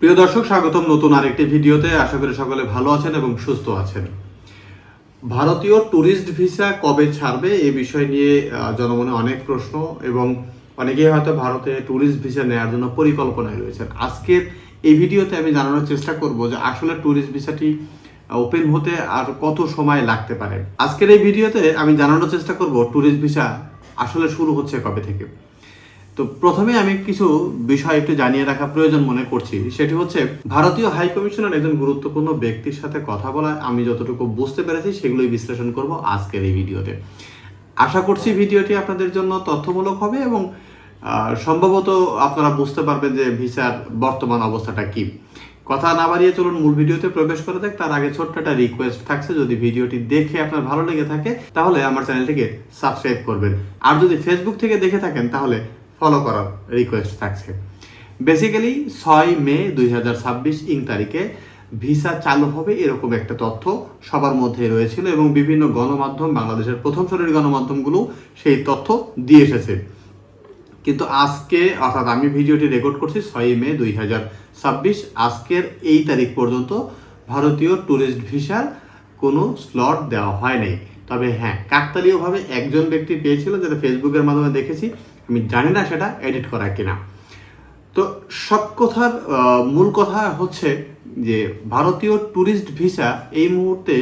প্রিয় দর্শক, স্বাগতম নতুন আরেকটি ভিডিওতে। আশা করি সকলে ভালো আছেন এবং সুস্থ আছেন। ভারতীয় ট্যুরিস্ট ভিসা কবে ছাড়বে এই বিষয় নিয়ে জনমনে অনেক প্রশ্ন এবং অনেকেই হয়তো ভারতে ট্যুরিস্ট ভিসা নেওয়ার জন্য পরিকল্পনায় রয়েছেন। আজকের এই ভিডিওতে আমি জানানোর চেষ্টা করব যে আসলে ট্যুরিস্ট ভিসাটি ওপেন হতে আর কত সময় লাগতে পারে। আজকের এই ভিডিওতে আমি জানানোর চেষ্টা করব ট্যুরিস্ট ভিসা আসলে শুরু হচ্ছে কবে থেকে। তো প্রথমে আমি কিছু বিষয় একটু জানিয়ে রাখা প্রয়োজন মনে করছি। সেটি হচ্ছে, ভারতীয় হাই কমিশনার একজন গুরুত্বপূর্ণ ব্যক্তির সাথে কথা বলা আমি যতটুকু বুঝতে পেরেছি সেগুলোই বিশ্লেষণ করব আজকের এই ভিডিওতে। আশা করছি ভিডিওটি আপনাদের জন্য তথ্যমূলক হবে এবং সম্ভবত আপনারা বুঝতে পারবেন যে ভিসার বর্তমান অবস্থাটা কি। কথা না বাড়িয়ে চলুন মূল ভিডিওতে প্রবেশ করে দেখ। তার আগে ছোট্ট একটা রিকোয়েস্ট থাকছে, যদি ভিডিওটি দেখে আপনার ভালো লেগে থাকে তাহলে আমার চ্যানেলটিকে সাবস্ক্রাইব করবেন, আর যদি ফেসবুক থেকে দেখে থাকেন তাহলে ফলো করার রিকোয়েস্ট থাকছে। বেসিক্যালি 6 মে 2026 তারিখে ভিসা চালু হবে এরকম একটা তথ্য সবার মধ্যে রয়েছিল এবং বিভিন্ন গণমাধ্যম, বাংলাদেশের প্রথম সারির গণমাধ্যমগুলো সেই তথ্য দিয়ে এসেছে। কিন্তু আজকে, অর্থাৎ আমি ভিডিওটি রেকর্ড করছি 6 মে 2026, আজকের এই তারিখ পর্যন্ত ভারতীয় ট্যুরিস্ট ভিসার কোনো স্লট দেওয়া হয় নাই। তবে হ্যাঁ, কাকতালীয়ভাবে একজন ব্যক্তি পেয়েছিল, যেটা ফেসবুকের মাধ্যমে দেখেছি। আমি জানি না সেটা এডিট করা কিনা। তো সব কথার মূল কথা হচ্ছে যে ভারতীয় ট্যুরিস্ট ভিসা এই মুহূর্তে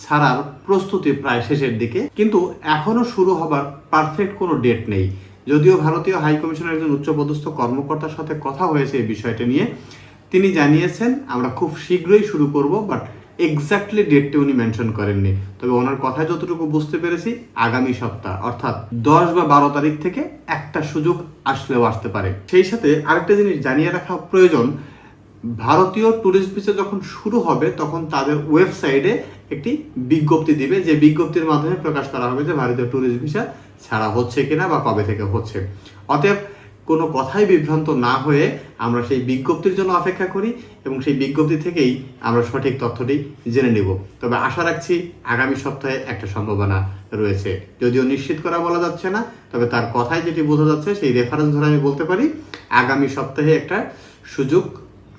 ছাড়ার প্রস্তুতি প্রায় শেষের দিকে, কিন্তু এখনও শুরু হবার পারফেক্ট কোনো ডেট নেই। যদিও ভারতীয় হাই কমিশনের একজন উচ্চপদস্থ কর্মকর্তার সাথে কথা হয়েছে এই বিষয়টা নিয়ে, তিনি জানিয়েছেন আমরা খুব শীঘ্রই শুরু করব, বাট এক্স্যাক্টলি ডেটটি উনি মেনশন করেননি। তবে ওনার কথায় যতটুকু বুঝতে পেরেছি আগামী সপ্তাহ, অর্থাৎ 10 বা 12 তারিখ থেকে একটা সুযোগ আসলেও আসতে পারে। সেই সাথে আরেকটা জিনিস জানিয়ে রাখা প্রয়োজন, ভারতীয় ট্যুরিস্ট ভিসা যখন শুরু হবে তখন তাদের ওয়েবসাইটে একটি বিজ্ঞপ্তি দিবে, যে বিজ্ঞপ্তির মাধ্যমে প্রকাশ করা হবে যে ভারতীয় ট্যুরিস্ট ভিসা ছাড়া হচ্ছে কিনা বা কবে থেকে হচ্ছে। অতএব কোনো কথাই বিভ্রান্ত না হয়ে আমরা সেই বিজ্ঞপ্তির জন্য অপেক্ষা করি এবং সেই বিজ্ঞপ্তি থেকেই আমরা সঠিক তথ্যটি জেনে নেব। তবে আশা রাখছি আগামী সপ্তাহে একটা সম্ভাবনা রয়েছে, যদিও নিশ্চিত করা বলা যাচ্ছে না। তবে তার কথায় যেটি বোঝা যাচ্ছে সেই রেফারেন্স ধরে আমি বলতে পারি আগামী সপ্তাহে একটা সুযোগ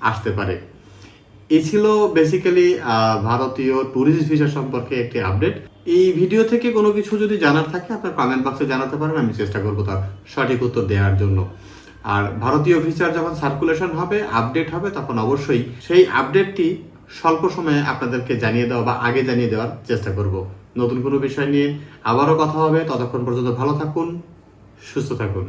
আসতে পারে। এই ছিল বেসিক্যালি ভারতীয় ট্যুরিস্ট ভিসা সম্পর্কে একটি আপডেট। এই ভিডিও থেকে কোনো কিছু যদি জানার থাকে আপনার কমেন্ট বক্সে জানাতে পারেন, আমি চেষ্টা করবো তার সঠিক উত্তর দেওয়ার জন্য। আর ভারতীয় ভিসার যখন সার্কুলেশন হবে, আপডেট হবে, তখন অবশ্যই সেই আপডেটটি স্বল্প সময়ে আপনাদেরকে জানিয়ে দেওয়া বা আগে জানিয়ে দেওয়ার চেষ্টা করব। নতুন কোনো বিষয় নিয়ে আবারও কথা হবে। ততক্ষণ পর্যন্ত ভালো থাকুন, সুস্থ থাকুন।